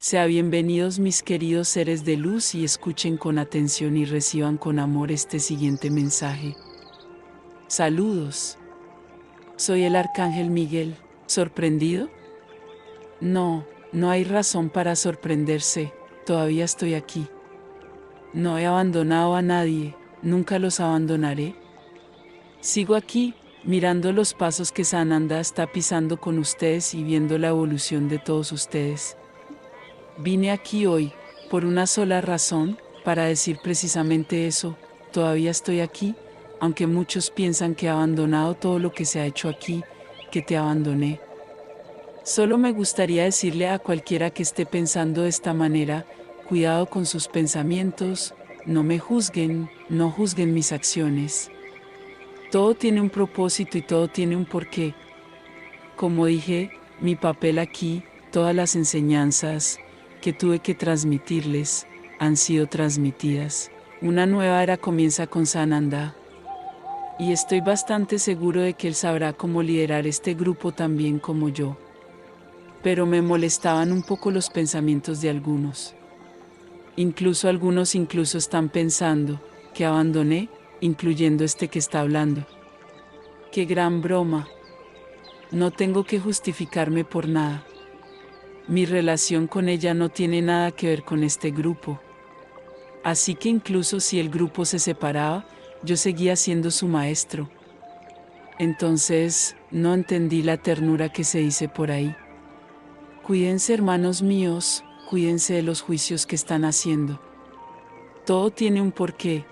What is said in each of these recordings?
Sean bienvenidos mis queridos seres de luz y escuchen con atención y reciban con amor este siguiente mensaje. Saludos. Soy el Arcángel Miguel. ¿Sorprendido? No, no hay razón para sorprenderse, todavía estoy aquí. No he abandonado a nadie, nunca los abandonaré. Sigo aquí, mirando los pasos que Sananda está pisando con ustedes y viendo la evolución de todos ustedes. Vine aquí hoy, por una sola razón, para decir precisamente eso, todavía estoy aquí, aunque muchos piensan que he abandonado todo lo que se ha hecho aquí, que te abandoné. Solo me gustaría decirle a cualquiera que esté pensando de esta manera, cuidado con sus pensamientos, no me juzguen, no juzguen mis acciones. Todo tiene un propósito y todo tiene un porqué. Como dije, mi papel aquí, todas las enseñanzas que tuve que transmitirles, han sido transmitidas. Una nueva era comienza con Sananda. Y estoy bastante seguro de que él sabrá cómo liderar este grupo también como yo. Pero me molestaban un poco los pensamientos de algunos. Algunos están pensando que abandoné, incluyendo este que está hablando. ¡Qué gran broma! No tengo que justificarme por nada. Mi relación con ella no tiene nada que ver con este grupo. Así que incluso si el grupo se separaba, yo seguía siendo su maestro. Entonces, no entendí la ternura que se dice por ahí. Cuídense, hermanos míos, cuídense de los juicios que están haciendo. Todo tiene un porqué.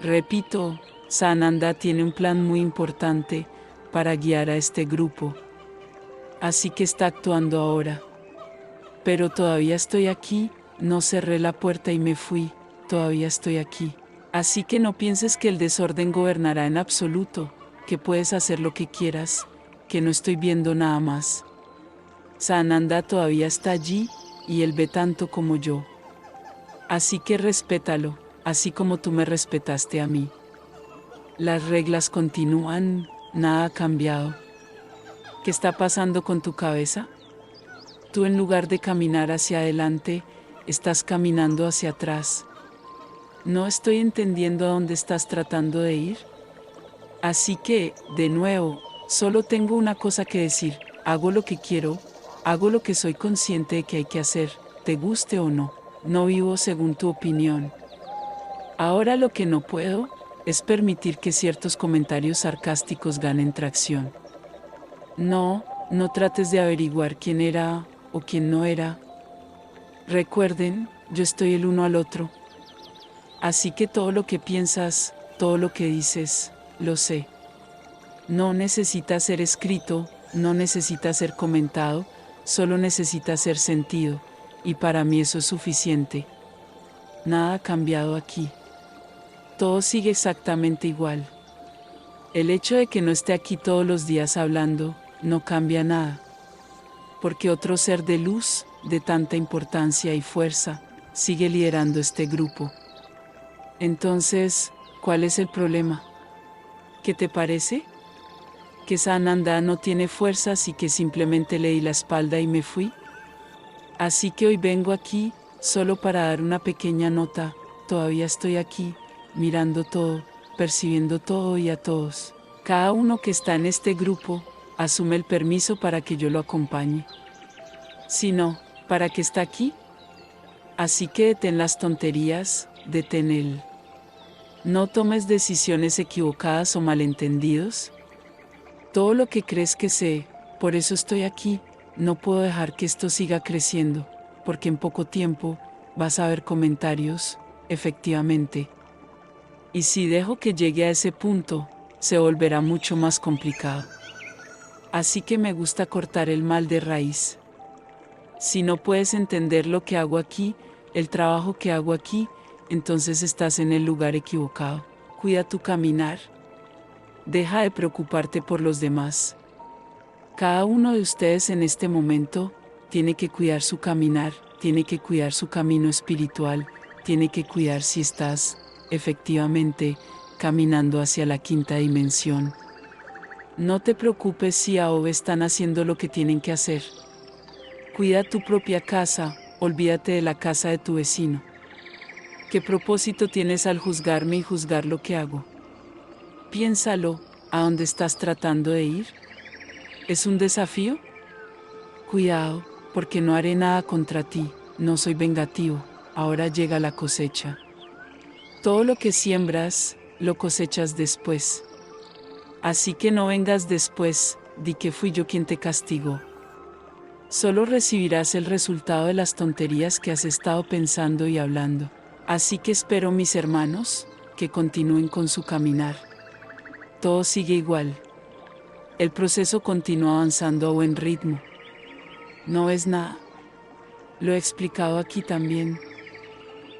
Repito, Sananda tiene un plan muy importante para guiar a este grupo. Así que está actuando ahora. Pero todavía estoy aquí, no cerré la puerta y me fui, todavía estoy aquí. Así que no pienses que el desorden gobernará en absoluto, que puedes hacer lo que quieras, que no estoy viendo nada más. Sananda todavía está allí, y él ve tanto como yo. Así que respétalo, así como tú me respetaste a mí. Las reglas continúan, nada ha cambiado. ¿Qué está pasando con tu cabeza? Tú, en lugar de caminar hacia adelante, estás caminando hacia atrás. No estoy entendiendo a dónde estás tratando de ir. Así que, de nuevo, solo tengo una cosa que decir: hago lo que quiero, hago lo que soy consciente de que hay que hacer, te guste o no. No vivo según tu opinión. Ahora lo que no puedo es permitir que ciertos comentarios sarcásticos ganen tracción. No, no trates de averiguar quién era o quién no era. Recuerden, yo estoy el uno al otro. Así que todo lo que piensas, todo lo que dices, lo sé. No necesita ser escrito, no necesita ser comentado, solo necesita ser sentido, y para mí eso es suficiente. Nada ha cambiado aquí. Todo sigue exactamente igual. El hecho de que no esté aquí todos los días hablando, no cambia nada. Porque otro ser de luz, de tanta importancia y fuerza, sigue liderando este grupo. Entonces, ¿cuál es el problema? ¿Qué te parece? ¿Que Sananda no tiene fuerzas y que simplemente le di la espalda y me fui? Así que hoy vengo aquí, solo para dar una pequeña nota. Todavía estoy aquí, mirando todo, percibiendo todo y a todos. Cada uno que está en este grupo, asume el permiso para que yo lo acompañe. Si no, ¿para qué está aquí? Así que detén las tonterías, detén él. No tomes decisiones equivocadas o malentendidos. Todo lo que crees que sé, por eso estoy aquí, no puedo dejar que esto siga creciendo, porque en poco tiempo vas a ver comentarios, efectivamente. Y si dejo que llegue a ese punto, se volverá mucho más complicado. Así que me gusta cortar el mal de raíz. Si no puedes entender lo que hago aquí, el trabajo que hago aquí, entonces estás en el lugar equivocado. Cuida tu caminar. Deja de preocuparte por los demás. Cada uno de ustedes en este momento tiene que cuidar su caminar, tiene que cuidar su camino espiritual, tiene que cuidar si estás, efectivamente, caminando hacia la quinta dimensión. No te preocupes si A o B están haciendo lo que tienen que hacer. Cuida tu propia casa, olvídate de la casa de tu vecino. ¿Qué propósito tienes al juzgarme y juzgar lo que hago? Piénsalo, ¿a dónde estás tratando de ir? ¿Es un desafío? Cuidado, porque no haré nada contra ti, no soy vengativo, ahora llega la cosecha. Todo lo que siembras, lo cosechas después. Así que no vengas después, di que fui yo quien te castigó. Solo recibirás el resultado de las tonterías que has estado pensando y hablando. Así que espero, mis hermanos, que continúen con su caminar. Todo sigue igual. El proceso continúa avanzando a buen ritmo. No es nada. Lo he explicado aquí también.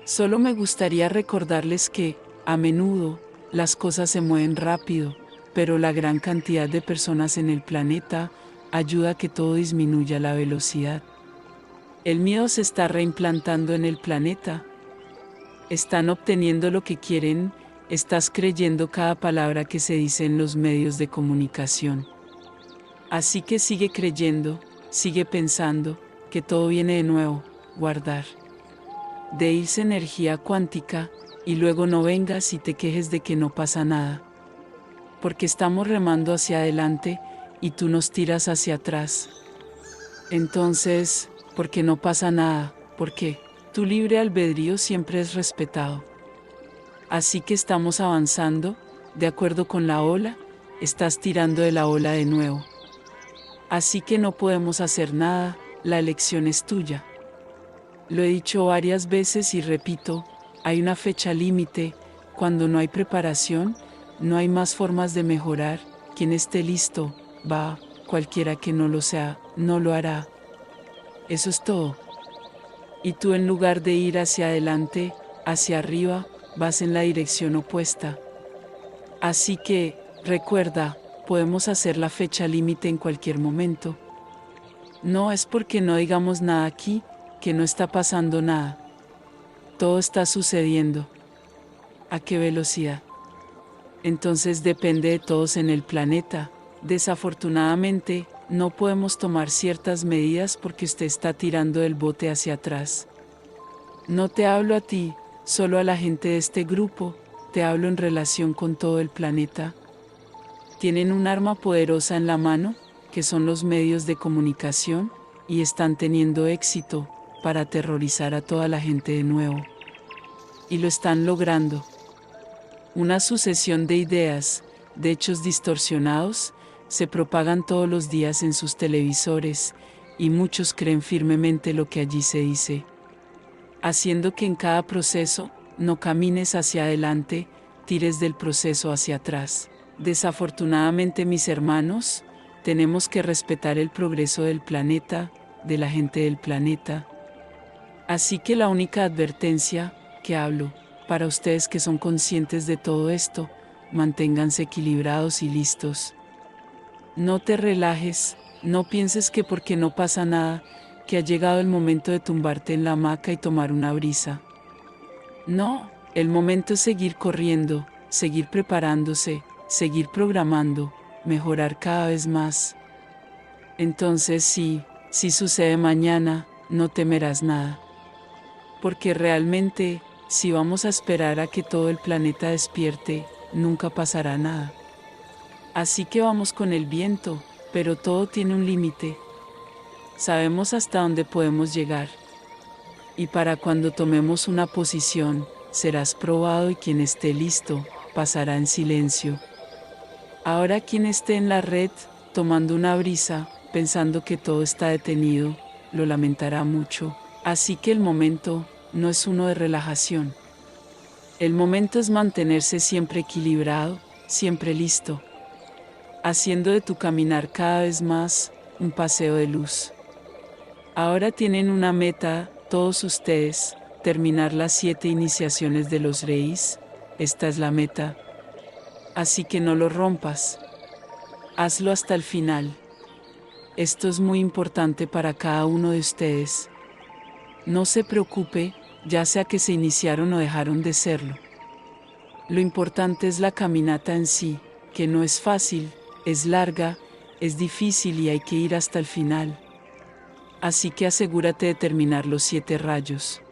Solo me gustaría recordarles que, a menudo, las cosas se mueven rápido, pero la gran cantidad de personas en el planeta ayuda a que todo disminuya la velocidad. El miedo se está reimplantando en el planeta. Están obteniendo lo que quieren, estás creyendo cada palabra que se dice en los medios de comunicación. Así que sigue creyendo, sigue pensando, que todo viene de nuevo, guardar. De irse energía cuántica, y luego no vengas y te quejes de que no pasa nada. Porque estamos remando hacia adelante, y tú nos tiras hacia atrás. Entonces, ¿por qué no pasa nada? Porque tu libre albedrío siempre es respetado. Así que estamos avanzando, de acuerdo con la ola, estás tirando de la ola de nuevo. Así que no podemos hacer nada, la elección es tuya. Lo he dicho varias veces y repito, hay una fecha límite, cuando no hay preparación, no hay más formas de mejorar, quien esté listo, va, cualquiera que no lo sea, no lo hará. Eso es todo. Y tú, en lugar de ir hacia adelante, hacia arriba, vas en la dirección opuesta. Así que, recuerda, podemos hacer la fecha límite en cualquier momento. No es porque no digamos nada aquí, que no está pasando nada. Todo está sucediendo. ¿A qué velocidad? Entonces depende de todos en el planeta. Desafortunadamente, no podemos tomar ciertas medidas porque usted está tirando el bote hacia atrás. No te hablo a ti, solo a la gente de este grupo, te hablo en relación con todo el planeta. Tienen un arma poderosa en la mano, que son los medios de comunicación, y están teniendo éxito para aterrorizar a toda la gente de nuevo. Y lo están logrando. Una sucesión de ideas, de hechos distorsionados, se propagan todos los días en sus televisores, y muchos creen firmemente lo que allí se dice, haciendo que en cada proceso, no camines hacia adelante, tires del proceso hacia atrás. Desafortunadamente, mis hermanos, tenemos que respetar el progreso del planeta, de la gente del planeta. Así que la única advertencia que hablo, para ustedes que son conscientes de todo esto, manténganse equilibrados y listos. No te relajes, no pienses que porque no pasa nada, que ha llegado el momento de tumbarte en la hamaca y tomar una brisa. No, el momento es seguir corriendo, seguir preparándose, seguir programando, mejorar cada vez más. Entonces sí, si sucede mañana, no temerás nada. Porque realmente, si vamos a esperar a que todo el planeta despierte, nunca pasará nada. Así que vamos con el viento, pero todo tiene un límite. Sabemos hasta dónde podemos llegar. Y para cuando tomemos una posición, serás probado y quien esté listo, pasará en silencio. Ahora quien esté en la red, tomando una brisa, pensando que todo está detenido, lo lamentará mucho. Así que el momento no es uno de relajación. El momento es mantenerse siempre equilibrado, siempre listo, haciendo de tu caminar cada vez más un paseo de luz. Ahora tienen una meta, todos ustedes, terminar las 7 iniciaciones de los reyes. Esta es la meta. Así que no lo rompas. Hazlo hasta el final. Esto es muy importante para cada uno de ustedes. No se preocupe, ya sea que se iniciaron o dejaron de serlo. Lo importante es la caminata en sí, que no es fácil, es larga, es difícil y hay que ir hasta el final. Así que asegúrate de terminar los 7 rayos.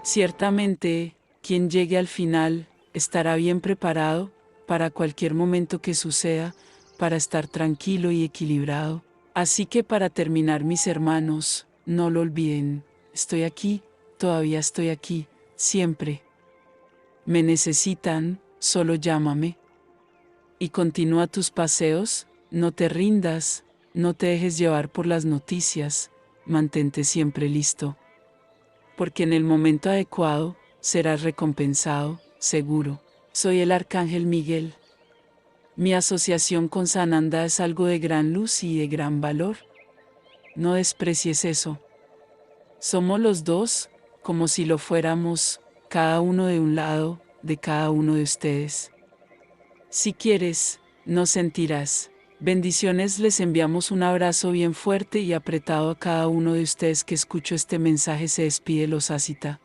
Ciertamente, quien llegue al final, estará bien preparado para cualquier momento que suceda, para estar tranquilo y equilibrado. Así que para terminar, mis hermanos, no lo olviden, estoy aquí, todavía estoy aquí, siempre. Me necesitan, solo llámame. Y continúa tus paseos, no te rindas, no te dejes llevar por las noticias, mantente siempre listo. Porque en el momento adecuado, serás recompensado, seguro. Soy el Arcángel Miguel. Mi asociación con Sananda es algo de gran luz y de gran valor. No desprecies eso. Somos los dos, como si lo fuéramos, cada uno de un lado, de cada uno de ustedes. Si quieres, nos sentirás. Bendiciones, les enviamos un abrazo bien fuerte y apretado a cada uno de ustedes que escuchó este mensaje. Se despide los Asita.